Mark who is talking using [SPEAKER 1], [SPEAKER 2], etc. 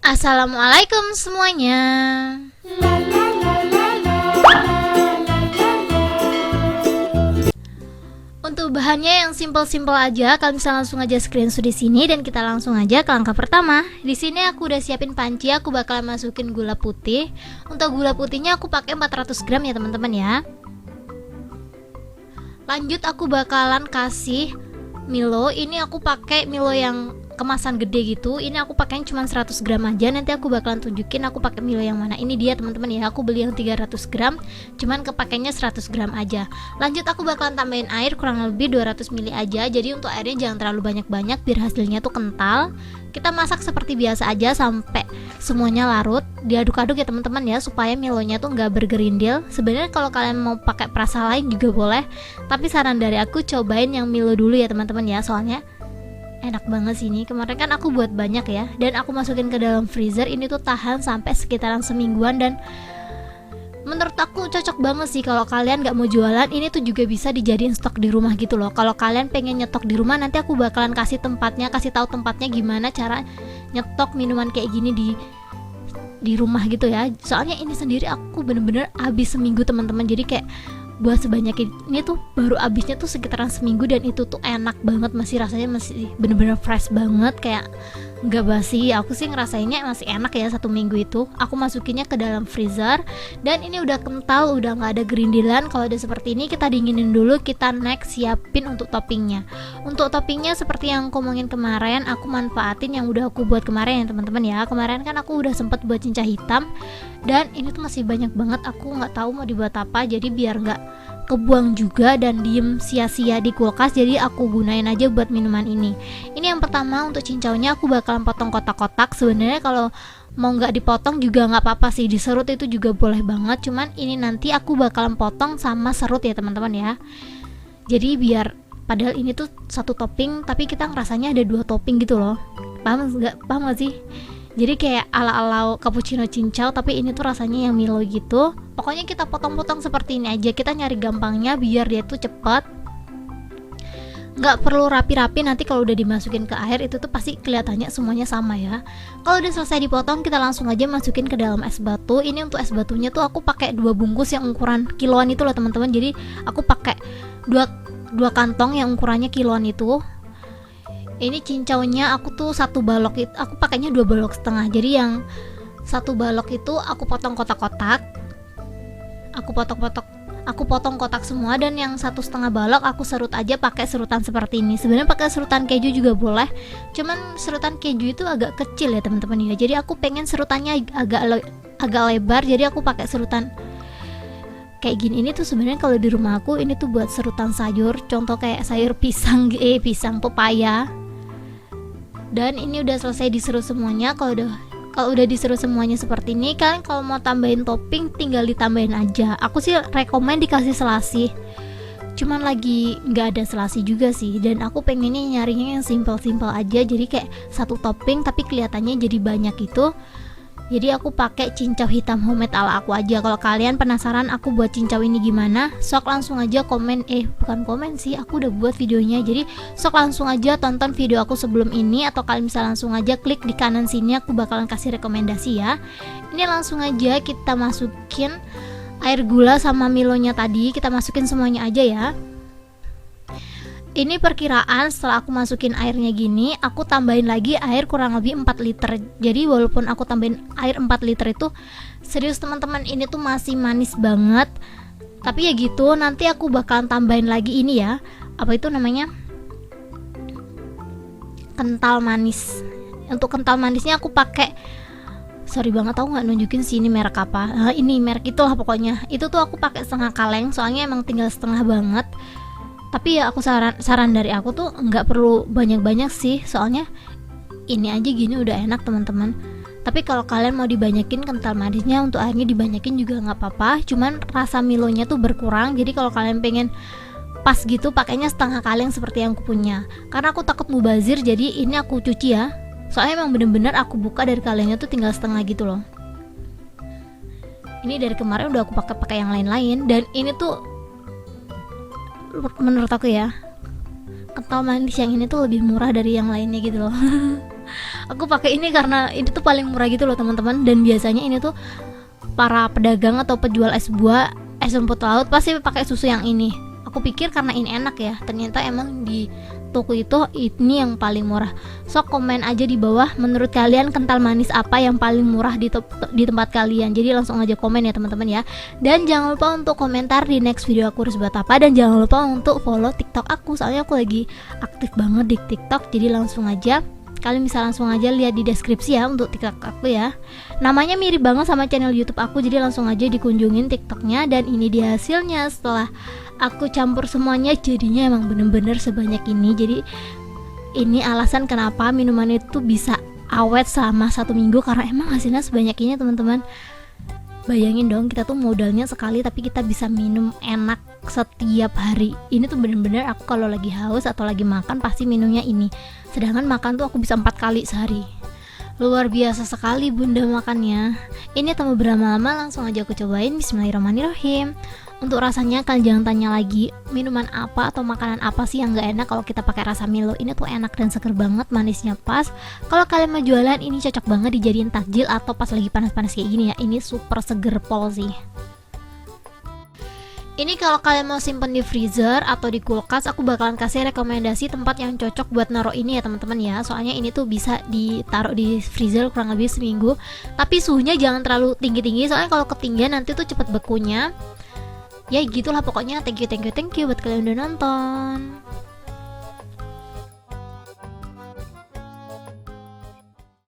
[SPEAKER 1] Assalamualaikum semuanya. Untuk bahannya yang simple-simple aja, kalian bisa langsung aja screenshot di sini dan kita langsung aja ke langkah pertama. Di sini aku udah siapin panci, aku bakalan masukin gula putih. Untuk gula putihnya aku pakai 400 gram ya teman-teman ya. Lanjut aku bakalan kasih Milo. Ini aku pakai Milo yang kemasan gede gitu. Ini aku pakai cuma 100 gram aja. Nanti aku bakalan tunjukin aku pakai Milo yang mana. Ini dia teman-teman ya. Aku beli yang 300 gram, cuman kepakainya 100 gram aja. Lanjut aku bakalan tambahin air kurang lebih 200 ml aja. Jadi untuk airnya jangan terlalu banyak-banyak biar hasilnya tuh kental. Kita masak seperti biasa aja sampai semuanya larut. Diaduk-aduk ya teman-teman ya, supaya Milonya tuh nggak bergerindil. Sebenarnya kalau kalian mau pakai perasa lain juga boleh, tapi saran dari aku cobain yang Milo dulu ya teman-teman ya, soalnya enak banget sih ini. Kemarin kan aku buat banyak ya, dan aku masukin ke dalam freezer. Ini tuh tahan sampai sekitaran semingguan, dan menurut aku cocok banget sih kalau kalian gak mau jualan. Ini tuh juga bisa dijadiin stok di rumah gitu loh. Kalau kalian pengen nyetok di rumah, nanti aku bakalan kasih tahu tempatnya gimana cara nyetok minuman kayak gini di rumah gitu ya. Soalnya ini sendiri aku bener-bener habis seminggu teman-teman. Jadi kayak buat sebanyak ini tuh baru habisnya tuh sekitaran seminggu, dan itu tuh enak banget, masih rasanya masih bener-bener fresh banget, kayak nggak basi. Aku sih ngerasainnya masih enak ya 1 minggu itu. Aku masukinnya ke dalam freezer, dan ini udah kental, udah nggak ada gerindilan. Kalau udah seperti ini kita dinginin dulu. Kita next siapin untuk toppingnya. Untuk toppingnya seperti yang aku ngomongin kemarin, aku manfaatin yang udah aku buat kemarin ya teman-teman ya. Kemarin kan aku udah sempet buat cincang hitam, dan ini tuh masih banyak banget. Aku nggak tahu mau dibuat apa, jadi biar nggak kebuang juga dan diem sia-sia di kulkas, jadi aku gunain aja buat minuman ini. Ini yang pertama. Untuk cincaunya aku bakalan potong kotak-kotak. Sebenarnya kalau mau nggak dipotong juga nggak apa-apa sih, diserut itu juga boleh banget, cuman ini nanti aku bakalan potong sama serut ya teman-teman ya. Jadi biar, padahal ini tuh satu topping tapi kita ngerasanya ada 2 topping gitu loh. Paham gak sih? Jadi kayak ala-ala cappuccino cincau, tapi ini tuh rasanya yang Milo gitu. Pokoknya kita potong-potong seperti ini aja. Kita nyari gampangnya biar dia tuh cepet. Nggak perlu rapi-rapi, nanti kalau udah dimasukin ke air itu tuh pasti kelihatannya semuanya sama ya. Kalau udah selesai dipotong, kita langsung aja masukin ke dalam es batu. Ini untuk es batunya tuh aku pakai 2 bungkus yang ukuran kiloan itu loh teman-teman. Jadi aku pakai dua kantong yang ukurannya kiloan itu. Ini cincaunya aku tuh 1 balok itu aku pakainya 2 balok setengah. Jadi yang 1 balok itu aku potong kotak-kotak. Aku potong kotak semua, dan yang 1,5 balok aku serut aja pakai serutan seperti ini. Sebenarnya pakai serutan keju juga boleh, cuman serutan keju itu agak kecil ya teman-teman ya. Jadi aku pengen serutannya agak lebar, jadi aku pakai serutan kayak gini. Ini tuh sebenarnya kalau di rumah aku ini tuh buat serutan sayur, contoh kayak sayur pisang pepaya. Dan ini udah selesai diserut semuanya. Kalau udah diserut semuanya seperti ini, kalian kalau mau tambahin topping tinggal ditambahin aja. Aku sih rekomen dikasih selasi, cuman lagi nggak ada selasi juga sih, dan aku pengennya nyarinya yang simple aja. Jadi kayak 1 topping tapi kelihatannya jadi banyak gitu. Jadi aku pakai cincau hitam homemade ala aku aja. Kalau kalian penasaran aku buat cincau ini gimana, sok langsung aja bukan komen sih, aku udah buat videonya. Jadi sok langsung aja tonton video aku sebelum ini, atau kalian bisa langsung aja klik di kanan sini, aku bakalan kasih rekomendasi ya. Ini langsung aja kita masukin air gula sama Milonya tadi, kita masukin semuanya aja ya. Ini perkiraan setelah aku masukin airnya gini, aku tambahin lagi air kurang lebih 4 liter. Jadi walaupun aku tambahin air 4 liter itu, serius teman-teman, ini tuh masih manis banget. Tapi ya gitu, nanti aku bakalan tambahin lagi ini ya, apa itu namanya, kental manis. Untuk kental manisnya aku pakai, sorry banget aku nggak nunjukin sih ini merek apa. Ini merek itulah pokoknya. Itu tuh aku pakai setengah kaleng, soalnya emang tinggal setengah banget. Tapi ya aku saran dari aku tuh nggak perlu banyak-banyak sih, soalnya ini aja gini udah enak teman-teman. Tapi kalau kalian mau dibanyakin kental manisnya, untuk airnya dibanyakin juga nggak apa-apa, cuman rasa Milonya tuh berkurang. Jadi kalau kalian pengen pas gitu, pakainya setengah kaleng seperti yang aku punya. Karena aku takut mubazir, jadi ini aku cuci ya, soalnya emang bener-bener aku buka dari kalengnya tuh tinggal setengah gitu loh. Ini dari kemarin udah aku pakai yang lain-lain, dan ini tuh menurut aku ya, kental manis yang ini tuh lebih murah dari yang lainnya gitu loh. Aku pakai ini karena ini tuh paling murah gitu loh teman-teman, dan biasanya ini tuh para pedagang atau penjual es buah, es rumput laut pasti pakai susu yang ini. Aku pikir karena ini enak ya, ternyata emang di toko itu ini yang paling murah. So komen aja di bawah, menurut kalian kental manis apa yang paling murah di tempat kalian. Jadi langsung aja komen ya teman-teman ya. Dan jangan lupa untuk komentar di next video aku harus buat apa, dan jangan lupa untuk follow TikTok aku, soalnya aku lagi aktif banget di TikTok. Jadi langsung aja, kalian bisa langsung aja lihat di deskripsi ya untuk TikTok aku ya. Namanya mirip banget sama channel YouTube aku, jadi langsung aja dikunjungin TikToknya. Dan ini dia hasilnya setelah aku campur semuanya, jadinya emang bener-bener sebanyak ini. Jadi ini alasan kenapa minuman itu bisa awet selama 1 minggu, karena emang hasilnya sebanyak ini teman-teman. Bayangin dong, kita tuh modalnya sekali tapi kita bisa minum enak setiap hari. Ini tuh bener-bener aku kalau lagi haus atau lagi makan pasti minumnya ini. Sedangkan makan tuh aku bisa 4 kali sehari. Luar biasa sekali bunda makannya. Ini temu berlama-lama, langsung aja aku cobain. Bismillahirrahmanirrahim. Untuk rasanya kalian jangan tanya lagi minuman apa atau makanan apa sih yang gak enak kalau kita pakai rasa Milo. Ini tuh enak dan seger banget, manisnya pas. Kalau kalian mau jualan ini cocok banget dijadiin takjil atau pas lagi panas-panas kayak gini ya. Ini super seger pol sih. Ini kalau kalian mau simpen di freezer atau di kulkas, aku bakalan kasih rekomendasi tempat yang cocok buat naruh ini ya teman-teman ya. Soalnya ini tuh bisa ditaruh di freezer kurang lebih seminggu. Tapi suhunya jangan terlalu tinggi-tinggi, soalnya kalau ketinggian nanti tuh cepet bekunya. Ya gitulah pokoknya. Thank you buat kalian udah nonton.